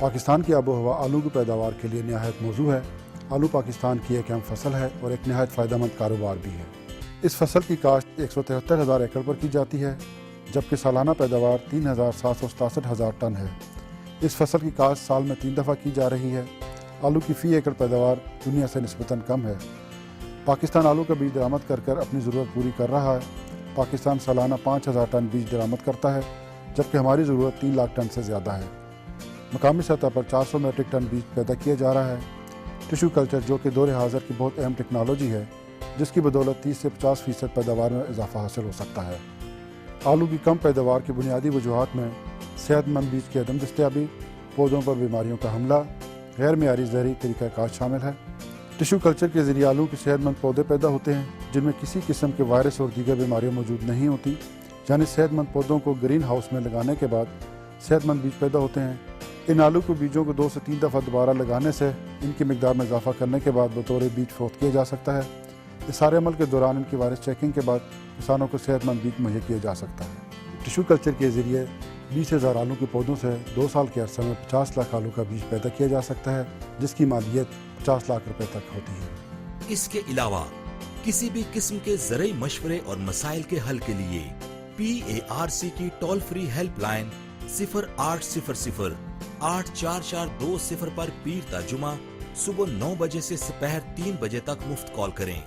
पाकिस्तान की आबो हवा आलू की पैदावार के लिए नहायत मौजू है। आलू पाकिस्तान की एक अहम फसल है और एक नहायत फ़ायदेमंद कारोबार भी है। इस फसल की काश्त 173,000 एकड़ पर की जाती है, जबकि सालाना पैदावार 3,767,000 टन है। इस फसल की काश्त साल में 3 दफ़ा की जा रही है। आलू की फ़ी एकड़ पैदावार दुनिया से निस्बतन कम है। पाकिस्तान आलू का बीज दरामद कर अपनी ज़रूरत पूरी कर रहा है। पाकिस्तान सालाना 5,000 टन बीज दरामद करता है, जबकि हमारी ज़रूरत 3 लाख टन से ज़्यादा है। मकामी सतह पर 400 मीट्रिक टन बीज पैदा किया जा रहा है। टिशू कल्चर, जो कि दौर हाज़िर की बहुत अहम टेक्नोलॉजी है, जिसकी बदौलत 30 से 50% पैदावार में इजाफा हासिल हो सकता है। आलू की कम पैदावार की बुनियादी वजूहात में सेहतमंद बीज की अदम दस्तयाबी, पौधों पर बीमारियों का हमला, गैर मेयारी ज़हरी तरीक़ाकार शामिल है। टिशू कल्चर के ज़रिए आलू के सेहतमंद पौधे पैदा होते हैं, जिनमें किसी किस्म के वायरस और दीगर बीमारियाँ मौजूद नहीं होती। यानी सेहतमंद पौधों को ग्रीन हाउस में लगाने के बाद सेहतमंद बीज पैदा होते हैं। इन आलू के बीजों को 2 से 3 दफ़ा दोबारा लगाने से इनकी मिकदार में इजाफा करने के बाद बतौर बीज फरोख्त किया जा सकता है। इस सारे अमल के दौरान इनकी वायरस चेकिंग के बाद किसानों को सेहतमंद बीज मुहैया किया जा सकता है। टिशू कल्चर के ज़रिए 20,000 आलू के पौधों से 2 साल के अरसे में 50 लाख आलू का बीज पैदा किया जा सकता है, जिसकी मालियत 50 लाख रुपए तक होती है। इसके अलावा किसी भी किस्म के ज़रूरी मशवरे और मसाइल के हल के लिए PARC की टोल फ्री हेल्पलाइन 0800 84420 पर पीर ता जुमा सुबह 9 बजे से दोपहर 3 बजे तक मुफ्त कॉल करें।